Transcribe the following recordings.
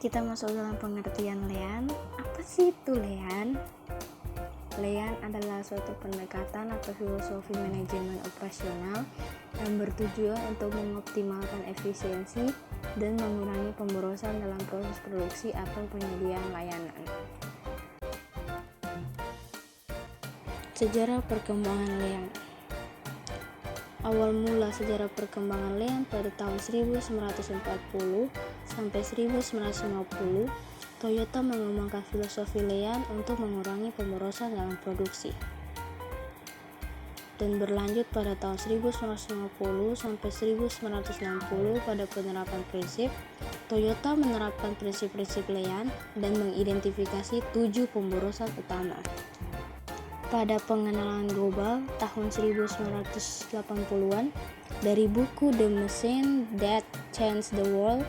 Kita masuk dalam pengertian Lean. Apa sih itu Lean? Lean adalah suatu pendekatan atau filosofi manajemen operasional yang bertujuan untuk mengoptimalkan efisiensi dan mengurangi pemborosan dalam proses produksi atau penyediaan layanan. Sejarah perkembangan Lean. Awal mula sejarah perkembangan Lean pada tahun 1940 sampai 1950, Toyota mengembangkan filosofi Lean untuk mengurangi pemborosan dalam produksi. Dan berlanjut pada tahun 1950 sampai 1960 pada penerapan prinsip, Toyota menerapkan prinsip-prinsip Lean dan mengidentifikasi 7 pemborosan utama. Pada pengenalan global tahun 1980-an dari buku The Machine That Changed the World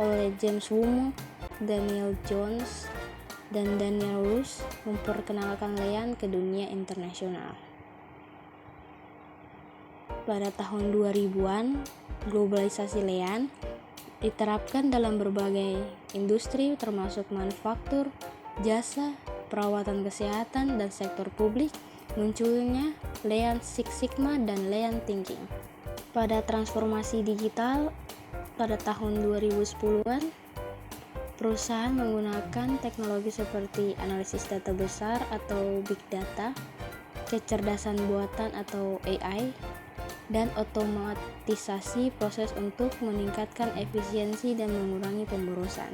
oleh James Woolmo, Daniel Jones, dan Daniel Rus memperkenalkan Lean ke dunia internasional. Pada tahun 2000-an, globalisasi Lean diterapkan dalam berbagai industri termasuk manufaktur, jasa, perawatan kesehatan, dan sektor publik. Munculnya Lean Six Sigma dan Lean Thinking. Pada transformasi digital pada tahun 2010-an, perusahaan menggunakan teknologi seperti analisis data besar atau big data, kecerdasan buatan atau AI, dan otomatisasi proses untuk meningkatkan efisiensi dan mengurangi pemborosan.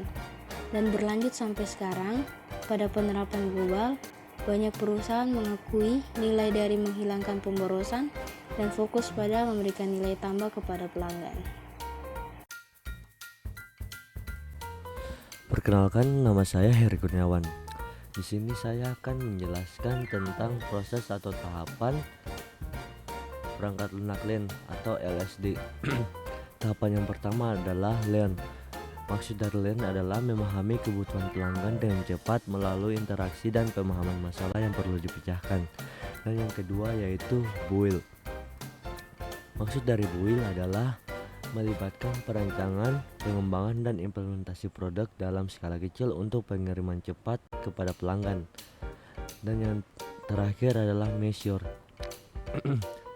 Dan berlanjut sampai sekarang, pada penerapan global, banyak perusahaan mengakui nilai dari menghilangkan pemborosan dan fokus pada memberikan nilai tambah kepada pelanggan. Perkenalkan, nama saya Heri Kurniawan. Di sini saya akan menjelaskan tentang proses atau tahapan perangkat lunak Lean atau LSD. Tahapan yang pertama adalah Lean. Maksud dari Lean adalah memahami kebutuhan pelanggan dengan cepat melalui interaksi dan pemahaman masalah yang perlu dipecahkan. Dan yang kedua yaitu Build. Maksud dari Build adalah melibatkan perancangan, pengembangan, dan implementasi produk dalam skala kecil untuk pengiriman cepat kepada pelanggan. Dan yang terakhir adalah Measure.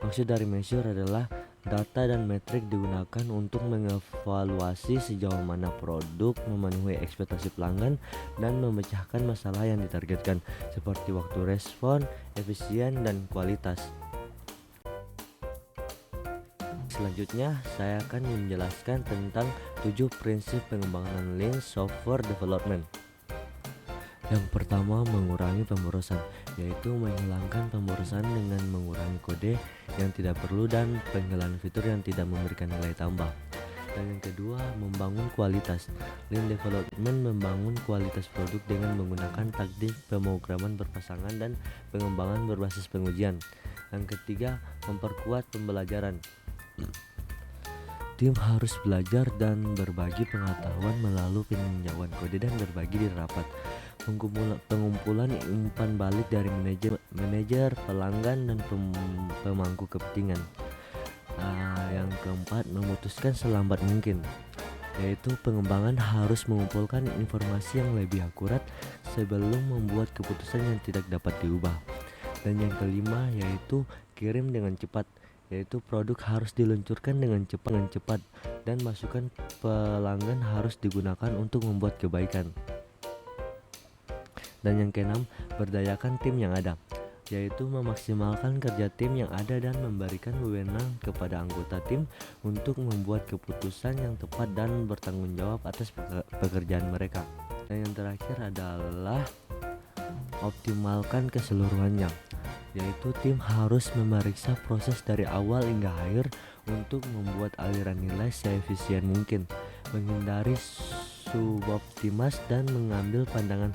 Maksud dari Measure adalah data dan metrik digunakan untuk mengevaluasi sejauh mana produk memenuhi ekspektasi pelanggan dan memecahkan masalah yang ditargetkan, seperti waktu respon, efisien, dan kualitas. Selanjutnya, saya akan menjelaskan tentang 7 prinsip pengembangan Lean Software Development. Yang pertama, mengurangi pemborosan, yaitu menghilangkan pemborosan dengan mengurangi kode yang tidak perlu dan penghilangan fitur yang tidak memberikan nilai tambah. Dan yang kedua, membangun kualitas. Lean Development membangun kualitas produk dengan menggunakan taktik pemrograman berpasangan dan pengembangan berbasis pengujian. Yang ketiga, memperkuat pembelajaran. Tim harus belajar dan berbagi pengetahuan melalui peninjauan kode dan berbagi di rapat. Pengumpulan umpan balik dari manajer, pelanggan, dan pemangku kepentingan. Yang keempat, memutuskan selambat mungkin, yaitu pengembangan harus mengumpulkan informasi yang lebih akurat sebelum membuat keputusan yang tidak dapat diubah. Dan yang kelima yaitu kirim dengan cepat, yaitu produk harus diluncurkan dengan cepat dan masukan pelanggan harus digunakan untuk membuat kebaikan. Dan yang keenam, berdayakan tim yang ada, yaitu memaksimalkan kerja tim yang ada dan memberikan wewenang kepada anggota tim untuk membuat keputusan yang tepat dan bertanggung jawab atas pekerjaan mereka. Dan yang terakhir adalah optimalkan keseluruhannya, yaitu tim harus memeriksa proses dari awal hingga akhir untuk membuat aliran nilai seefisien mungkin, menghindari suboptimas, dan mengambil pandangan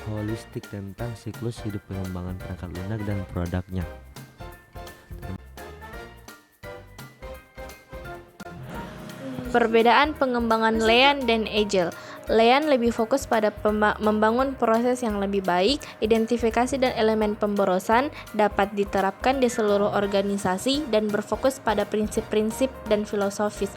holistik tentang siklus hidup pengembangan perangkat lunak dan produknya. Perbedaan pengembangan Lean dan Agile. Lean lebih fokus pada membangun proses yang lebih baik. Identifikasi dan elemen pemborosan dapat diterapkan di seluruh organisasi dan berfokus pada prinsip-prinsip dan filosofis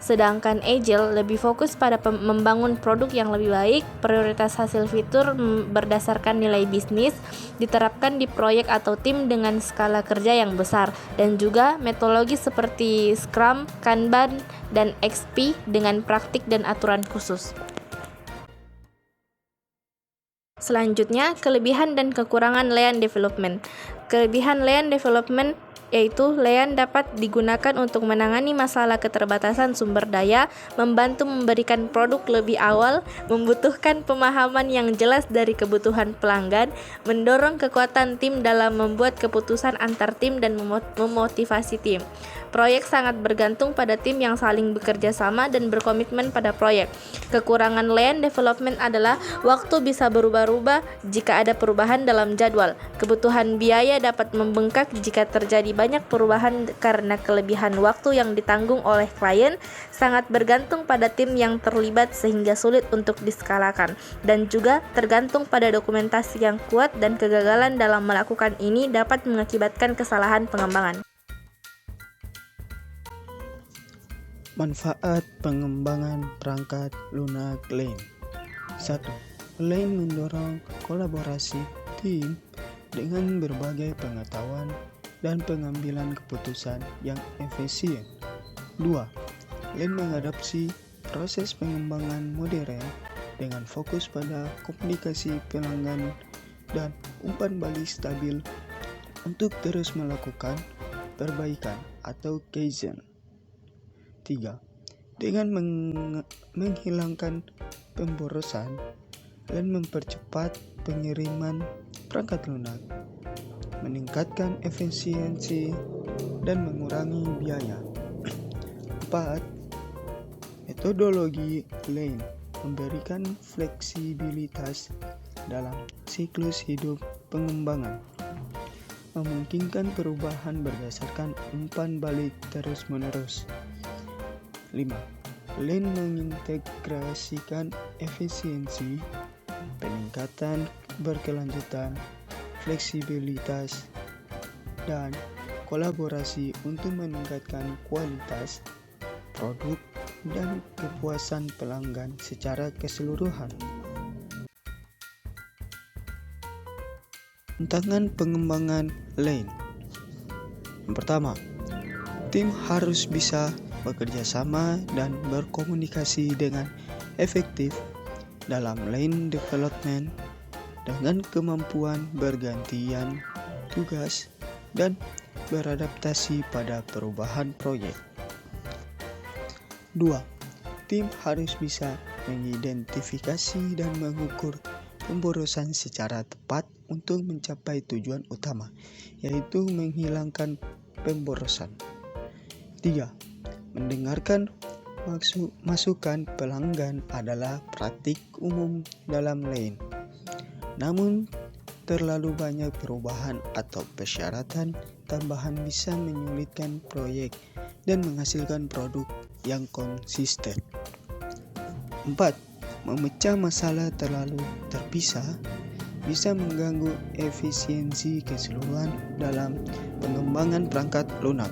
Sedangkan Agile lebih fokus pada membangun produk yang lebih baik. Prioritas hasil fitur berdasarkan nilai bisnis diterapkan di proyek atau tim dengan skala kerja yang besar, dan juga metodologi seperti Scrum, Kanban, dan XP dengan praktik dan aturan khusus. Selanjutnya, kelebihan dan kekurangan Lean Development. Kelebihan Lean Development yaitu Lean dapat digunakan untuk menangani masalah keterbatasan sumber daya, membantu memberikan produk lebih awal, membutuhkan pemahaman yang jelas dari kebutuhan pelanggan, mendorong kekuatan tim dalam membuat keputusan antar tim dan memotivasi tim. Proyek sangat bergantung pada tim yang saling bekerja sama dan berkomitmen pada proyek. Kekurangan Lean Development adalah waktu bisa berubah-ubah jika ada perubahan dalam jadwal. Kebutuhan biaya dapat membengkak jika terjadi banyak perubahan karena kelebihan waktu yang ditanggung oleh klien, sangat bergantung pada tim yang terlibat sehingga sulit untuk diskalakan, dan juga tergantung pada dokumentasi yang kuat, dan kegagalan dalam melakukan ini dapat mengakibatkan kesalahan pengembangan. Manfaat pengembangan perangkat lunak Lean. 1. Lean mendorong kolaborasi tim dengan berbagai pengetahuan dan pengambilan keputusan yang efisien. 2. Lean mengadopsi proses pengembangan modern dengan fokus pada komunikasi pelanggan dan umpan balik stabil untuk terus melakukan perbaikan atau kaizen. 3. Dengan menghilangkan pemborosan dan mempercepat pengiriman perangkat lunak, meningkatkan efisiensi dan mengurangi biaya. 4. Metodologi Lean memberikan fleksibilitas dalam siklus hidup pengembangan, memungkinkan perubahan berdasarkan umpan balik terus-menerus. 5. Lean mengintegrasikan efisiensi, peningkatan berkelanjutan, fleksibilitas, dan kolaborasi untuk meningkatkan kualitas produk dan kepuasan pelanggan secara keseluruhan. Tantangan pengembangan Lean. Yang pertama, tim harus bisa bekerja sama dan berkomunikasi dengan efektif dalam Lean Development dengan kemampuan bergantian tugas dan beradaptasi pada perubahan proyek. 2. Tim harus bisa mengidentifikasi dan mengukur pemborosan secara tepat untuk mencapai tujuan utama, yaitu menghilangkan pemborosan. 3. Mendengarkan masukan pelanggan adalah praktik umum dalam Lean. Namun, terlalu banyak perubahan atau persyaratan tambahan bisa menyulitkan proyek dan menghasilkan produk yang konsisten. 4. Memecah masalah terlalu terpisah bisa mengganggu efisiensi keseluruhan dalam pengembangan perangkat lunak.